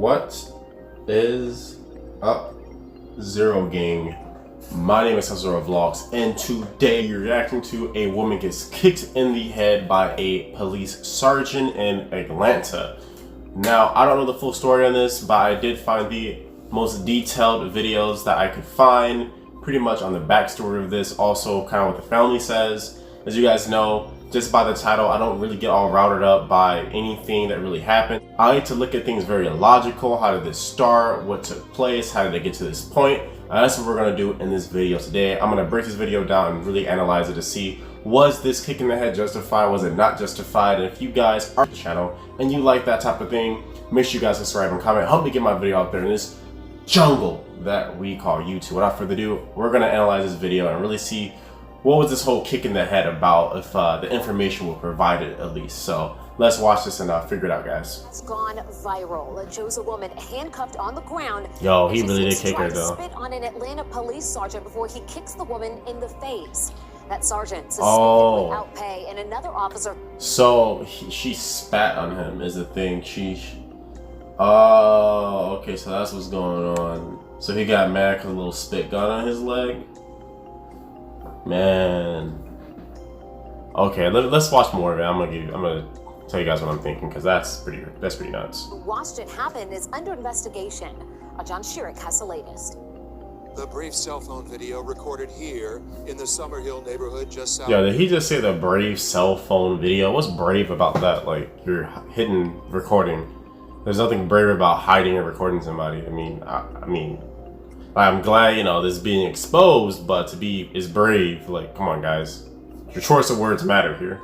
What is up, Zero Gang? My name is Zero Vlogs, and today you're reacting to a woman gets kicked in the head by a police sergeant in Atlanta. Now, I don't know the full story on this, but I did find the most detailed videos that I could find, pretty much on the backstory of this, also kind of what the family says. As you guys know, just by the title, I don't really get all routed up by anything that really happened. I like to look at things very logical. How did this start? What took place? How did it get to this point? That's what we're gonna do in this video today. I'm gonna break this video down and really analyze it to see, was this kick in the head justified? Was it not justified? And if you guys are on the channel and you like that type of thing, make sure you guys subscribe and comment. Help me get my video out there in this jungle that we call YouTube. Without further ado, we're gonna analyze this video and really see what was this whole kick in the head about, if the information were provided at least. So let's watch this and figure it out, guys. It's gone viral. It shows a woman handcuffed on the ground. Yo, he really did kick her though. Spit on an Atlanta police sergeant before he kicks the woman in the face. That sergeant suspected without pay, and another officer. So she spat on him is the thing. Oh, okay. So that's what's going on. So he got mad because a little spit got on his leg. Man. Okay, let's watch more of it. I'm gonna tell you guys what I'm thinking, because that's pretty nuts. Who watched it happen is under investigation. John Sherrick has the latest. The brief cell phone video recorded here in the Summerhill neighborhood just south. Yeah, did he just say the brave cell phone video? What's brave about that? Like, you're hidden recording. There's nothing brave about hiding or recording somebody. I mean, I'm glad, you know, this is being exposed, but to be is brave. Like, come on, guys. Your choice of words matter here.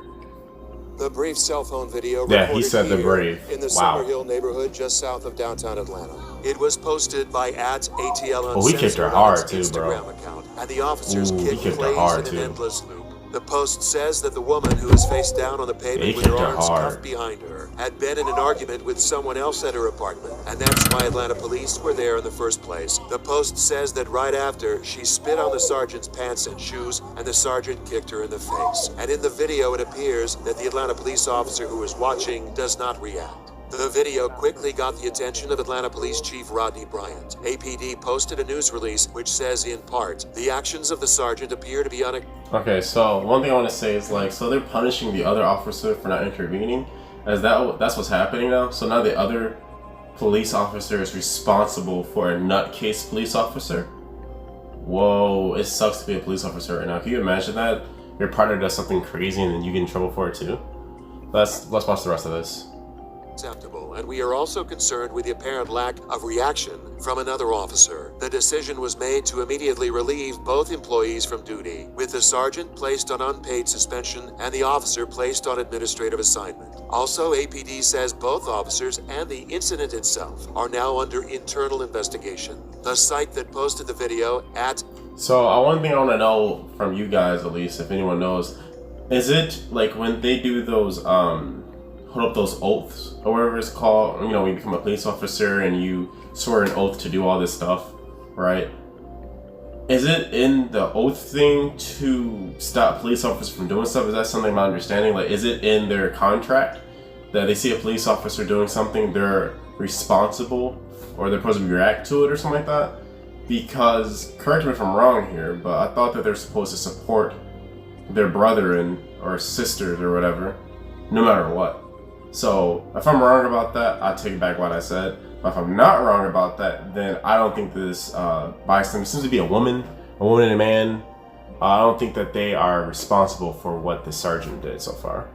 The brief cell phone video recorded he said the brave. In the Wow. Summerhill neighborhood just south of downtown Atlanta. It was posted by @ATL Oh, he kicked her hard too, bro. Account, and the officer's kick kicked her plays hard in too. an endless loop. The post says that the woman, who is face down on the pavement with her arms cuffed behind her, had been in an argument with someone else at her apartment, and that's why Atlanta police were there in the first place. The post says that right after, she spit on the sergeant's pants and shoes, and the sergeant kicked her in the face. And in the video, it appears that the Atlanta police officer who was watching does not react. The video quickly got the attention of Atlanta Police Chief Rodney Bryant. APD posted a news release which says, in part, the actions of the sergeant appear to be Okay, so one thing I want to say is, like, so they're punishing the other officer for not intervening? That's what's happening now? So now the other police officer is responsible for a nutcase police officer? Whoa, it sucks to be a police officer right now. Can you imagine that? Your partner does something crazy and then you get in trouble for it too? Let's watch the rest of this. Acceptable, and we are also concerned with the apparent lack of reaction from another officer. The decision was made to immediately relieve both employees from duty, with the sergeant placed on unpaid suspension and the officer placed on administrative assignment. Also, APD says both officers and the incident itself are now under internal investigation. The site that posted the video So one thing I want to know from you guys, at least, if anyone knows, is it like when they do those put up those oaths or whatever it's called, you know, when you become a police officer and you swear an oath to do all this stuff, right? Is it in the oath thing to stop police officers from doing stuff? Is that something I'm understanding? Like, is it in their contract that they see a police officer doing something, they're responsible or they're supposed to react to it or something like that? Because, correct me if I'm wrong here, but I thought that they're supposed to support their brethren or sisters or whatever, no matter what. So if I'm wrong about that, I take back what I said. But if I'm not wrong about that, then I don't think this bystander seems to be a woman and a man. I don't think that they are responsible for what the sergeant did so far.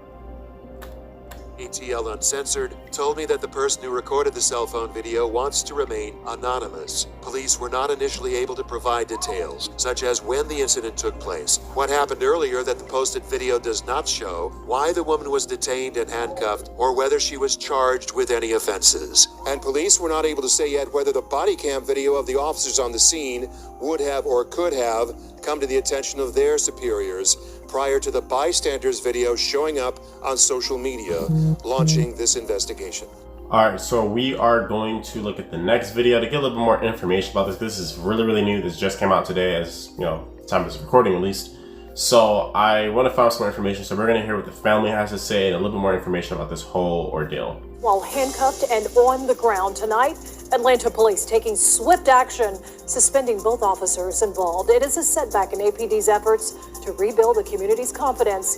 ATL Uncensored told me that the person who recorded the cell phone video wants to remain anonymous. Police were not initially able to provide details, such as when the incident took place, what happened earlier that the posted video does not show, why the woman was detained and handcuffed, or whether she was charged with any offenses. And police were not able to say yet whether the body cam video of the officers on the scene would have or could have come to the attention of their superiors prior to the bystanders video showing up on social media, launching this investigation. Alright, so we are going to look at the next video to get a little bit more information about this. This is really new. This just came out today, as you know, time of recording at least. So I want to find some more information. So we're going to hear what the family has to say and a little bit more information about this whole ordeal. While handcuffed and on the ground tonight, Atlanta police taking swift action, suspending both officers involved. It is a setback in APD's efforts to rebuild the community's confidence.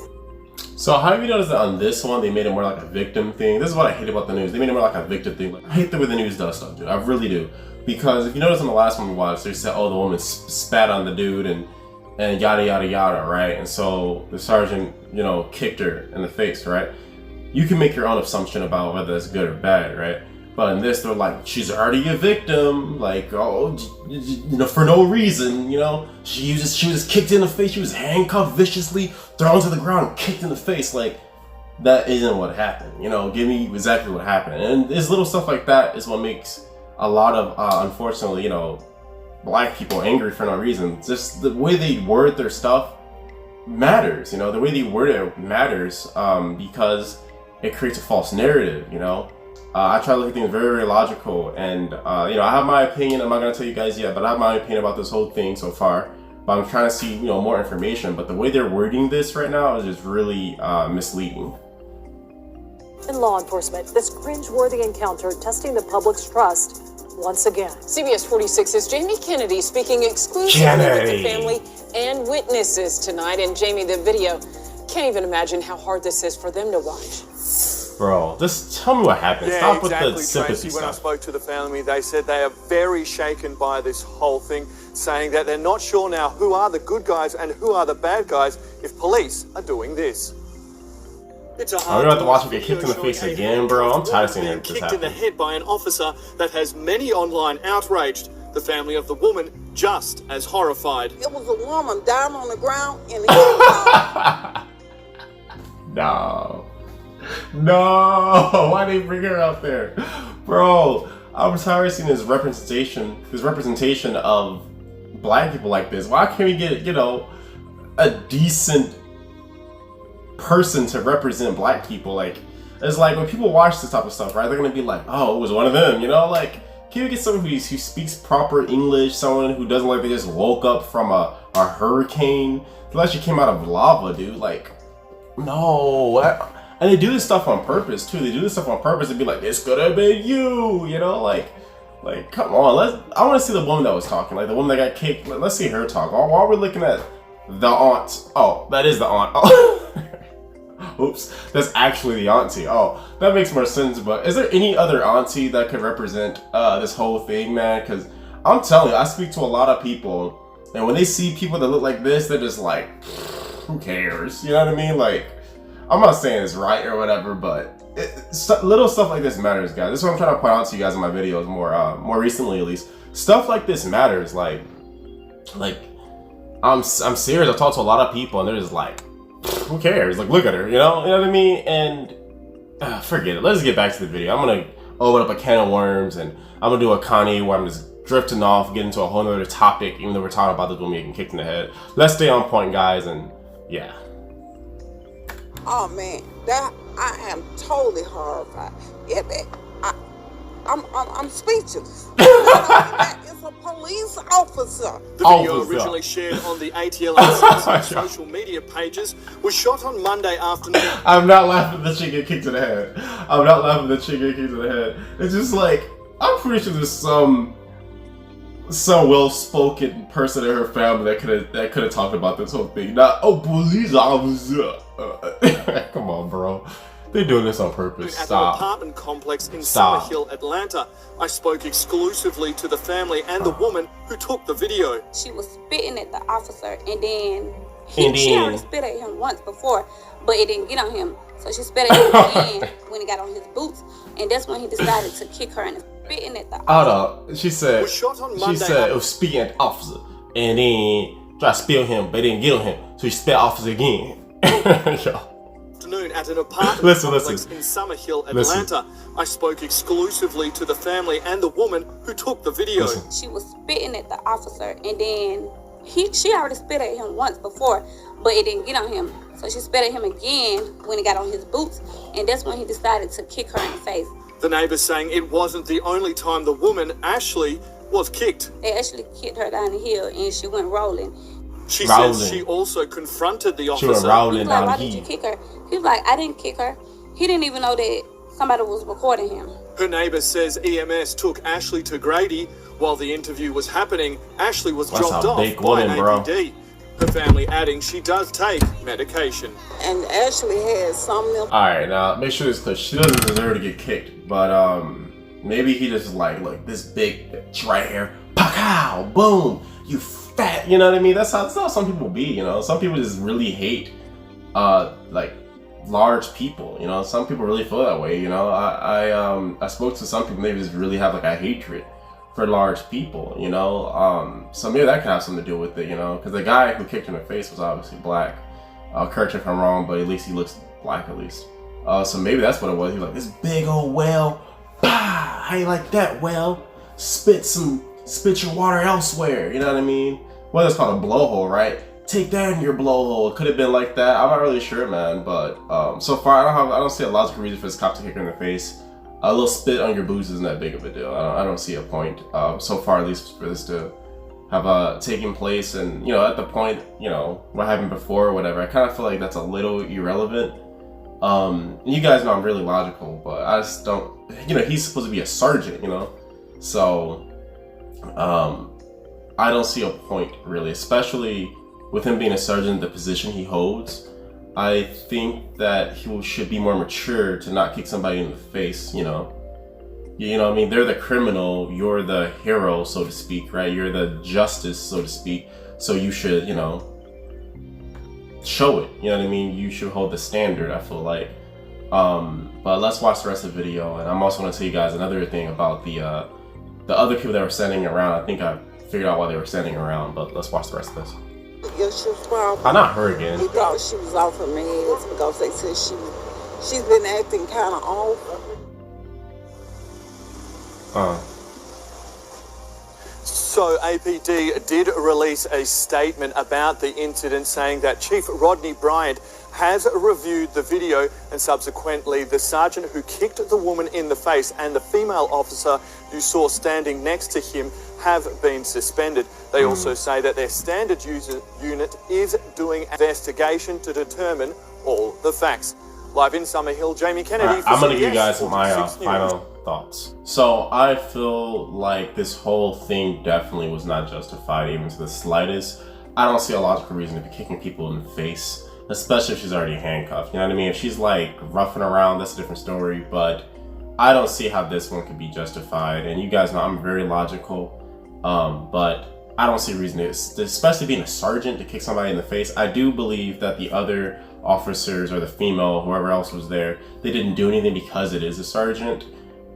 So how have you noticed that on this one, they made it more like a victim thing? This is what I hate about the news. They made it more like a victim thing. Like, I hate the way the news does stuff, dude. I really do. Because if you notice on the last one we watched, they said, oh, the woman spat on the dude and yada, yada, yada, right? And so the sergeant, you know, kicked her in the face, right? You can make your own assumption about whether that's good or bad, right? But in this, they're like, she's already a victim, like, oh, you know, for no reason, you know? She was just kicked in the face, she was handcuffed viciously, thrown to the ground, kicked in the face, like, that isn't what happened, you know? Give me exactly what happened. And this little stuff like that is what makes a lot of, unfortunately, you know, black people angry for no reason. Just the way they word their stuff matters, you know? The way they word it matters, because it creates a false narrative, you know? I try to look at things very, very logical, and you know, I have my opinion. I'm not gonna tell you guys yet, but I have my opinion about this whole thing so far. But I'm trying to see, you know, more information. But the way they're wording this right now is just really misleading. In law enforcement, this cringeworthy encounter testing the public's trust once again. CBS 46's Jamie Kennedy speaking exclusively with the family and witnesses tonight. And Jamie, the video, can't even imagine how hard this is for them to watch. Bro, just tell me what happened. Yeah, Stop exactly, with the sympathy Tracy. stuff. When I spoke to the family, they said they are very shaken by this whole thing, saying that they're not sure now who are the good guys and who are the bad guys if police are doing this. It's a Are we about to watch him get kicked in the face again, bro? I'm tired of seeing this kicked happen. in the head by an officer that has many online outraged. The family of the woman just as horrified. It was a woman down on the ground in the No. No, why they bring her out there? Bro, I'm tired of seeing this representation of black people like this. Why can't we get, you know, a decent person to represent black people? Like, it's like when people watch this type of stuff, right, they're gonna be like, oh, it was one of them, you know? Like, can we get someone who speaks proper English, someone who doesn't like they just woke up from a hurricane? Unless you came out of lava, dude. Like, no. And they do this stuff on purpose too. They do this stuff on purpose and be like, "This could have been you," you know, like come on. I want to see the woman that was talking, like the woman that got kicked. Let's see her talk. While we're looking at the aunt. Oh, that is the aunt. Oh. Oops, that's actually the auntie. Oh, that makes more sense. But is there any other auntie that could represent this whole thing, man? Because I'm telling you, I speak to a lot of people, and when they see people that look like this, they're just like, who cares? You know what I mean? Like, I'm not saying it's right or whatever, but little stuff like this matters, guys. This is what I'm trying to point out to you guys in my videos more recently, at least. Stuff like this matters. Like I'm serious. I've talked to a lot of people, and they're just like, who cares? Like, look at her, you know what I mean? And forget it. Let's get back to the video. I'm gonna open up a can of worms, and I'm gonna do a Kanye where I'm just drifting off, get into a whole other topic, even though we're talking about this woman getting kicked in the head. Let's stay on point, guys, and yeah. Oh man, I am totally horrified. I'm speechless. It's a police officer. The video originally shared on the ATLA social media pages was shot on Monday afternoon. I'm not laughing at the chick get kicked in the head. I'm not laughing at the chick get kicked in the head. It's just like, I'm pretty sure there's some well-spoken person in her family that could have talked about this whole thing. Not, oh, police officer. Come on, bro. They're doing this on purpose. At Stop. an apartment complex in Stop. Summer Hill, Atlanta. I spoke exclusively to the family and the woman who took the video. She was spitting at the officer, and then she already spit at him once before, but it didn't get on him. So she spit at him again when he got on his boots, and that's when he decided to kick her and spitting at the officer. Hold up. She said it was spitting at the officer, and then tried to spit on him, but it didn't get on him, so she spit officer again. Afternoon at an apartment complex in Summer Hill, Atlanta. I spoke exclusively to the family and the woman who took the video. She was spitting at the officer, and then she already spit at him once before, but it didn't get on him. So she spit at him again when he got on his boots, and that's when he decided to kick her in the face. The neighbors saying it wasn't the only time the woman, Ashley, was kicked. They actually kicked her down the hill, and she went rolling. She says she also confronted the officer. She went rolling he was like, why did you kick her? He was like, I didn't kick her. He didn't even know that somebody was recording him. Her neighbour says EMS took Ashley to Grady. While the interview was happening, Ashley was dropped off by APD. Her family adding she does take medication. And Ashley has some milk. Alright, now make sure this clear. She doesn't deserve to get kicked, but maybe he just like, look, this big bitch right here, pow, boom, you fat, you know what I mean? That's how some people be, you know? Some people just really hate, like, large people, you know? Some people really feel that way, you know? I spoke to some people, they just really have, like, a hatred for large people, you know? So maybe that could have something to do with it, you know? Because the guy who kicked her in the face was obviously black. Correct me if I'm wrong, but at least he looks black, at least. So maybe that's what it was. He was like, this big old whale, bah, how you like that, whale? Spit your water elsewhere, you know what I mean? Well, that's called a blowhole, right? Take that in your blowhole. It could have been like that. I'm not really sure, man, but so far I don't see a logical reason for this cop to kick her in the face. A little spit on your boots isn't that big of a deal. I don't see a point so far, at least, for this to have taken place. And, you know, at the point, you know, what happened before or whatever, I kind of feel like that's a little irrelevant. You guys know I'm really logical, but I just don't, you know, he's supposed to be a sergeant, you know? So, I don't see a point, really, especially with him being a sergeant, the position he holds. I think that he should be more mature to not kick somebody in the face, you know? You know what I mean? They're the criminal, you're the hero, so to speak, right? You're the justice, so to speak. So you should, you know, show it, you know what I mean? You should hold the standard, I feel like. But let's watch the rest of the video, and I'm also going to tell you guys another thing about the other people that were standing around. I think I figured out why they were standing around, but let's watch the rest of this. Your shift problem. Not her again. He thought she was off her meds because they said she's been acting kind of off. So APD did release a statement about the incident, saying that Chief Rodney Bryant has reviewed the video, and subsequently the sergeant who kicked the woman in the face and the female officer you saw standing next to him have been suspended. They also say that their standard unit is doing investigation to determine all the facts. Live in Summerhill, Jamie Kennedy. I'm going to give you guys my final thoughts. So I feel like this whole thing definitely was not justified, even to the slightest. I don't see a logical reason to be kicking people in the face, especially if she's already handcuffed. You know what I mean? If she's like roughing around, that's a different story, but I don't see how this one could be justified. And you guys know I'm very logical, but I don't see a reason to, especially being a sergeant, to kick somebody in the face. I do believe that the other officers or the female, whoever else was there, they didn't do anything because it is a sergeant.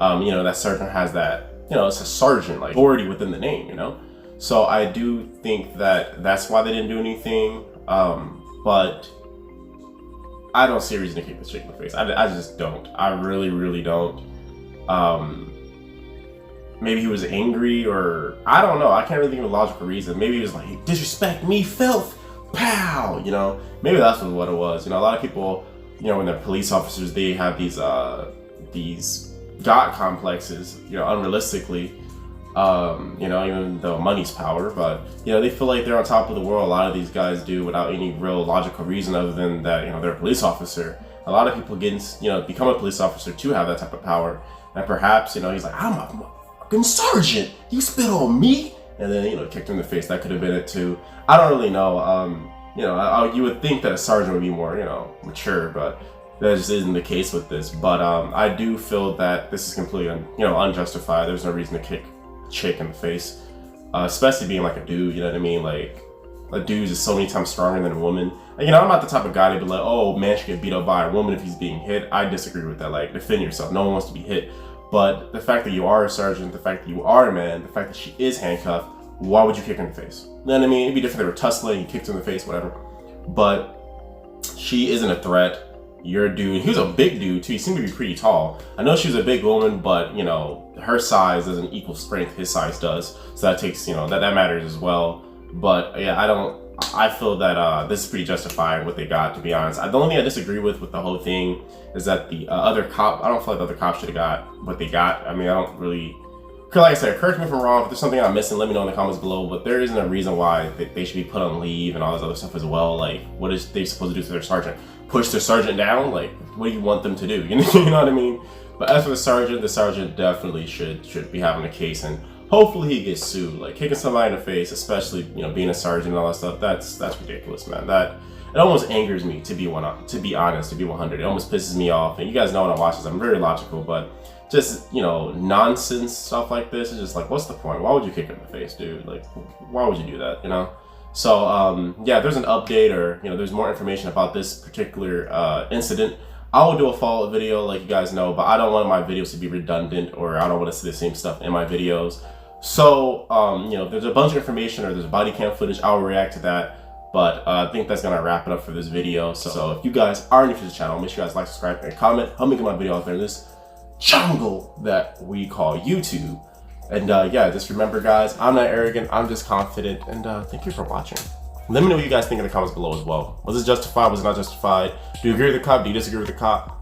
You know, that sergeant has that, you know, it's a sergeant, like, authority within the name, you know? So I do think that that's why they didn't do anything, but I don't see a reason to kick this chick in the face. I just don't. I really, really don't. Maybe he was angry, or I don't know. I can't really think of a logical reason. Maybe he was like, disrespect me, filth, pow, you know? Maybe that's what it was. You know, a lot of people, you know, when they're police officers, they have these God complexes, you know, unrealistically, you know, even though money's power, but, you know, they feel like they're on top of the world. A lot of these guys do, without any real logical reason other than that, you know, they're a police officer. A lot of people become a police officer to have that type of power. And perhaps, you know, he's like, I'm a fucking sergeant, you spit on me? And then, you know, kicked him in the face. That could have been it too. I don't really know. You know, you would think that a sergeant would be more, you know, mature, but that just isn't the case with this. But I do feel that this is completely, you know, unjustified. There's no reason to kick a chick in the face, especially being like a dude. You know what I mean? Like, a dude is so many times stronger than a woman. Like, you know, I'm not the type of guy to be like, oh, man should get beat up by a woman if he's being hit. I disagree with that. Like, defend yourself. No one wants to be hit. But the fact that you are a sergeant, the fact that you are a man, the fact that she is handcuffed, why would you kick her in the face? You know what I mean? It'd be different if they were tussling, you kicked her in the face, whatever. But she isn't a threat. You're a dude. He was a big dude too. He seemed to be pretty tall. I know she was a big woman, but, you know, her size doesn't equal strength. His size does. So that takes, you know, that matters as well. But yeah, I feel that this is pretty justified what they got, to be honest. The only thing I disagree with the whole thing is that the other cop, I don't feel like the other cop should have got what they got. I mean, I don't really, like I said, correct me if I'm wrong. If there's something I'm missing, let me know in the comments below. But there isn't a reason why they should be put on leave and all this other stuff as well. Like, what is they supposed to do to their sergeant? Push their sergeant down? Like, what do you want them to do? You know what I mean? But as for the sergeant definitely should be having a case, and hopefully he gets sued. Like kicking somebody in the face, especially, you know, being a sergeant and all that stuff, that's ridiculous, man. It almost angers me, to be honest, to be 100. It almost pisses me off. And you guys know when I watch this, I'm very logical, but just, you know, nonsense stuff like this is just like, what's the point? Why would you kick him in the face, dude? Like, why would you do that, you know? So, yeah, there's an update, or, you know, there's more information about this particular incident. I will do a follow-up video, like you guys know, but I don't want my videos to be redundant, or I don't want to see the same stuff in my videos. So, you know, if there's a bunch of information or there's body cam footage, I'll react to that. But I think that's gonna wrap it up for this video. So if you guys are new to the channel, make sure you guys like, subscribe, and comment. Help me get my video out there in this jungle that we call YouTube. And yeah, just remember, guys, I'm not arrogant, I'm just confident. And thank you for watching. Let me know what you guys think in the comments below as well. Was it justified? Was it not justified? Do you agree with the cop? Do you disagree with the cop?